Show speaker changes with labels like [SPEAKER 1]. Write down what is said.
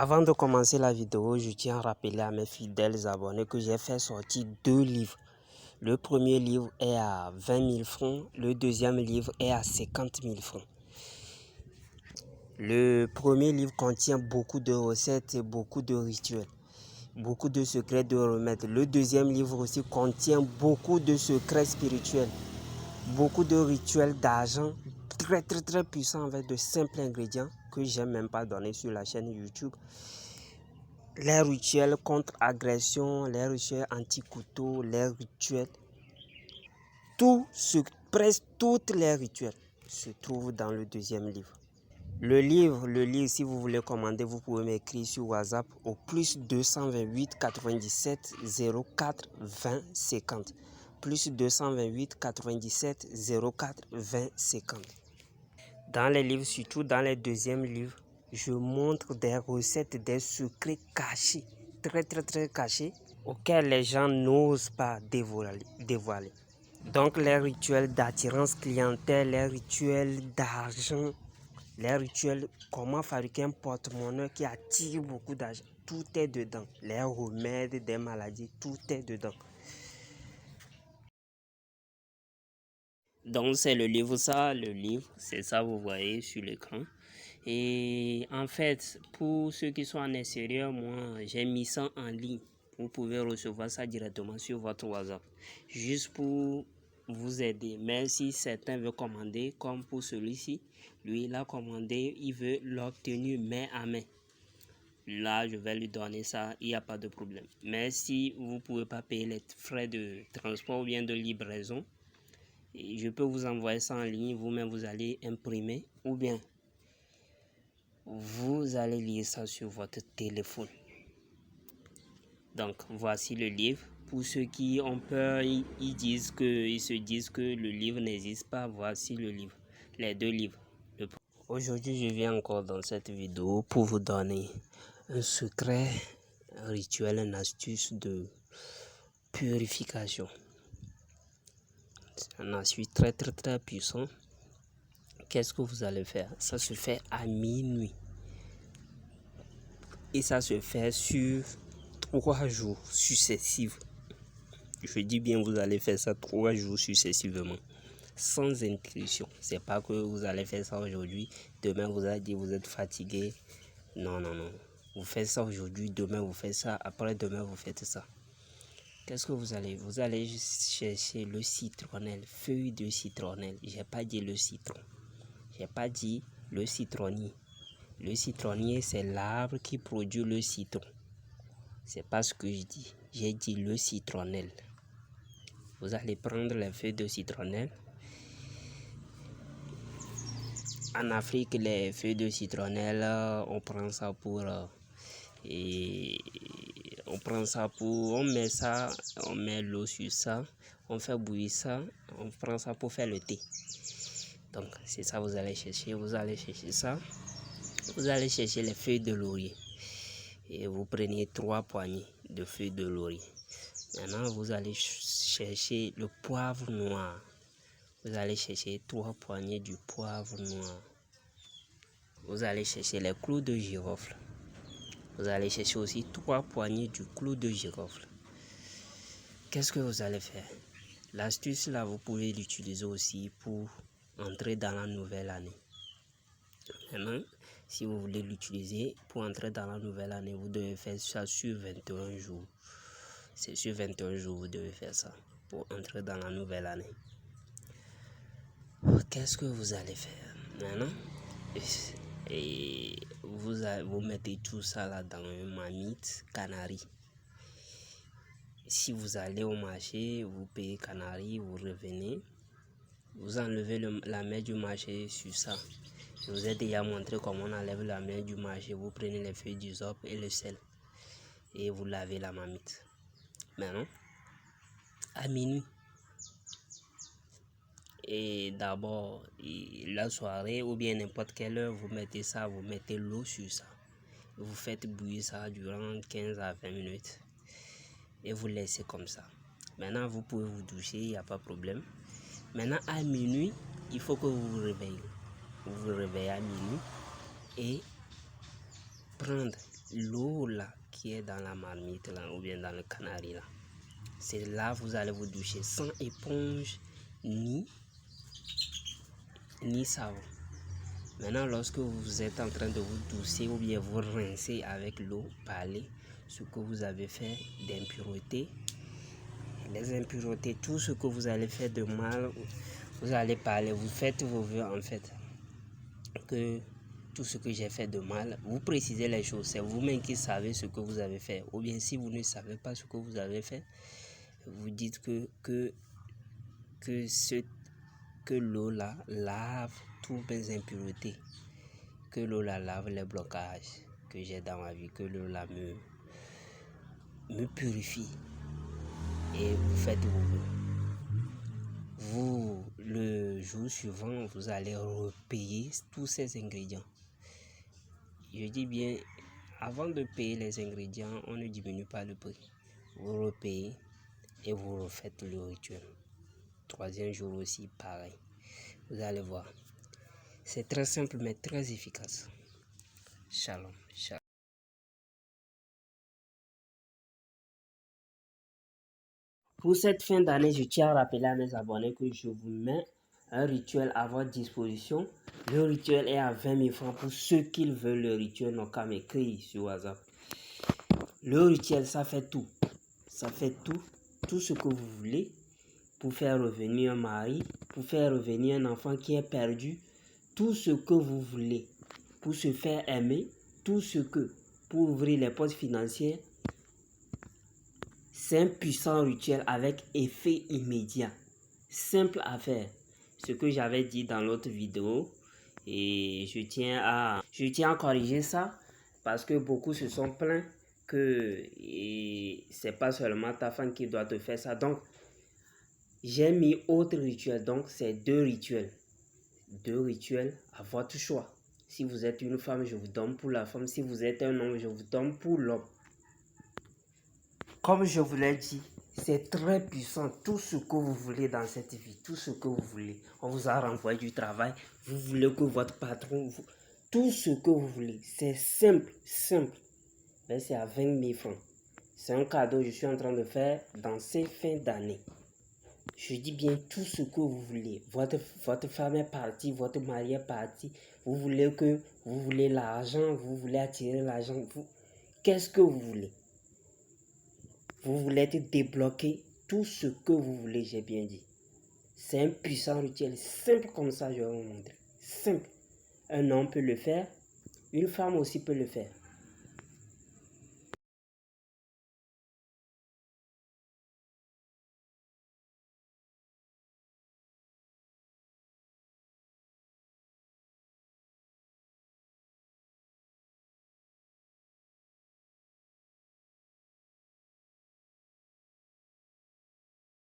[SPEAKER 1] Avant de commencer la vidéo, je tiens à rappeler à mes fidèles abonnés que j'ai fait sortir 2 livres. Le premier livre est à 20 000 francs, le deuxième livre est à 50 000 francs. Le premier livre contient beaucoup de recettes et beaucoup de rituels, beaucoup de secrets de remèdes. Le deuxième livre aussi contient beaucoup de secrets spirituels, beaucoup de rituels d'argent très puissants avec de simples ingrédients que j'aime même pas donner sur la chaîne YouTube. Les rituels contre agression, les rituels anti-couteau, les rituels, presque tous les rituels se trouvent dans le deuxième livre. Le livre, si vous voulez commander, vous pouvez m'écrire sur WhatsApp au plus 228 97 04 20 50. Plus 228 97 04 20 50. Dans les livres, surtout dans les deuxièmes livres, je montre des recettes, des secrets cachés, très cachés, auxquels les gens n'osent pas dévoiler. Donc les rituels d'attirance clientèle, les rituels d'argent, les rituels comment fabriquer un porte-monnaie qui attire beaucoup d'argent, tout est dedans. Les remèdes des maladies, tout est dedans. Donc c'est le livre c'est ça vous voyez sur l'écran. Et en fait, pour ceux qui sont en extérieur, moi j'ai mis ça en ligne. Vous pouvez recevoir ça directement sur votre WhatsApp. Juste pour vous aider. Mais si certains veulent commander, comme pour celui-ci, lui il a commandé, il veut l'obtenir main à main. Là, je vais lui donner ça, il n'y a pas de problème. Mais si vous ne pouvez pas payer les frais de transport ou bien de livraison, je peux vous envoyer ça en ligne, vous-même vous allez imprimer ou bien vous allez lire ça sur votre téléphone. Donc voici le livre. Pour ceux qui ont peur, ils se disent que le livre n'existe pas. Voici le livre, les 2 livres. Aujourd'hui, je viens encore dans cette vidéo pour vous donner un secret, un rituel, une astuce de purification. C'est un astuce très puissant. Qu'est-ce que vous allez faire? Ça se fait à minuit. Et ça se fait sur 3 jours successifs. Je dis bien, vous allez faire ça 3 jours successivement. Sans interruption. C'est pas que vous allez faire ça aujourd'hui. Demain, vous allez dire vous êtes fatigué. Non. Vous faites ça aujourd'hui. Demain, vous faites ça. Après demain, vous faites ça. Qu'est-ce que vous allez? Vous allez chercher le citronnelle, feuille de citronnelle. J'ai pas dit le citron. J'ai pas dit le citronnier. Le citronnier, c'est l'arbre qui produit le citron. C'est pas ce que je dis. J'ai dit le citronnelle. Vous allez prendre les feuilles de citronnelle. En Afrique, les feuilles de citronnelle, on prend ça pour... on met ça, on met l'eau sur ça, on fait bouillir ça, on prend ça pour faire le thé. Donc c'est ça vous allez chercher ça. Vous allez chercher les feuilles de laurier et vous prenez 3 poignées de feuilles de laurier. Maintenant vous allez chercher le poivre noir. Vous allez chercher 3 poignées du poivre noir. Vous allez chercher les clous de girofle. Vous allez chercher aussi 3 poignées du clou de girofle. Qu'est-ce que vous allez faire? L'astuce là, vous pouvez l'utiliser aussi pour entrer dans la nouvelle année. Maintenant, si vous voulez l'utiliser pour entrer dans la nouvelle année, vous devez faire ça sur 21 jours. C'est sur 21 jours vous devez faire ça pour entrer dans la nouvelle année. Qu'est-ce que vous allez faire maintenant? Et vous mettez tout ça là dans une marmite canari. Si vous allez au marché, vous payez canari, vous revenez, vous enlevez la main du marché sur ça. Je vous ai déjà montré comment on enlève la main du marché. Vous prenez les feuilles d'hysope et le sel et vous lavez la marmite. Maintenant, à minuit, et d'abord la soirée ou bien n'importe quelle heure, vous mettez ça, vous mettez l'eau sur ça. Vous faites bouillir ça durant 15 à 20 minutes et vous laissez comme ça. Maintenant, vous pouvez vous doucher, il n'y a pas de problème. Maintenant, à minuit, il faut que vous vous réveillez. Vous vous réveillez à minuit et prendre l'eau là qui est dans la marmite là, ou bien dans le canari là. C'est là vous allez vous doucher sans éponge ni savon. Maintenant, lorsque vous êtes en train de vous doucher ou bien vous rincer avec l'eau, parlez ce que vous avez fait d'impureté, les impuretés, tout ce que vous allez faire de mal, vous allez parler, vous faites vos vœux en fait, que tout ce que j'ai fait de mal, vous précisez les choses, c'est vous-même qui savez ce que vous avez fait, ou bien si vous ne savez pas ce que vous avez fait, vous dites que l'eau là lave toutes mes impuretés, que l'eau là lave les blocages que j'ai dans ma vie, que l'eau là me purifie, et vous faites vos vœux. Vous, le jour suivant, vous allez repayer tous ces ingrédients. Je dis bien, avant de payer les ingrédients, on ne diminue pas le prix. Vous repayez et vous refaites le rituel. Troisième jour aussi, pareil. Vous allez voir. C'est très simple mais très efficace. Shalom. Shalom. Pour cette fin d'année, je tiens à rappeler à mes abonnés que je vous mets un rituel à votre disposition. Le rituel est à 20 000 francs. Pour ceux qui veulent le rituel, n'ont qu'à m'écrire sur WhatsApp. Le rituel, ça fait tout. Ça fait tout ce que vous voulez pour faire revenir un mari, pour faire revenir un enfant qui est perdu, tout ce que vous voulez pour se faire aimer, tout ce que pour ouvrir les portes financières. C'est un puissant rituel avec effet immédiat, simple à faire. Ce que j'avais dit dans l'autre vidéo, et je tiens à corriger ça parce que beaucoup se sont plaints que c'est pas seulement ta femme qui doit te faire ça. Donc j'ai mis autre rituel, donc c'est deux rituels à votre choix. Si vous êtes une femme, je vous donne pour la femme. Si vous êtes un homme, je vous donne pour l'homme. Comme je vous l'ai dit, c'est très puissant. Tout ce que vous voulez dans cette vie, tout ce que vous voulez. On vous a renvoyé du travail, vous voulez que votre patron... Tout ce que vous voulez, c'est simple. Mais c'est à 20 000 francs. C'est un cadeau que je suis en train de faire dans ces fins d'année. Je dis bien tout ce que vous voulez. Votre femme est partie, votre mari est parti. Vous voulez l'argent, vous voulez attirer l'argent. Qu'est-ce que vous voulez? Vous voulez être débloqué, tout ce que vous voulez, j'ai bien dit. C'est un puissant rituel, simple comme ça, je vais vous montrer. Simple. Un homme peut le faire, une femme aussi peut le faire.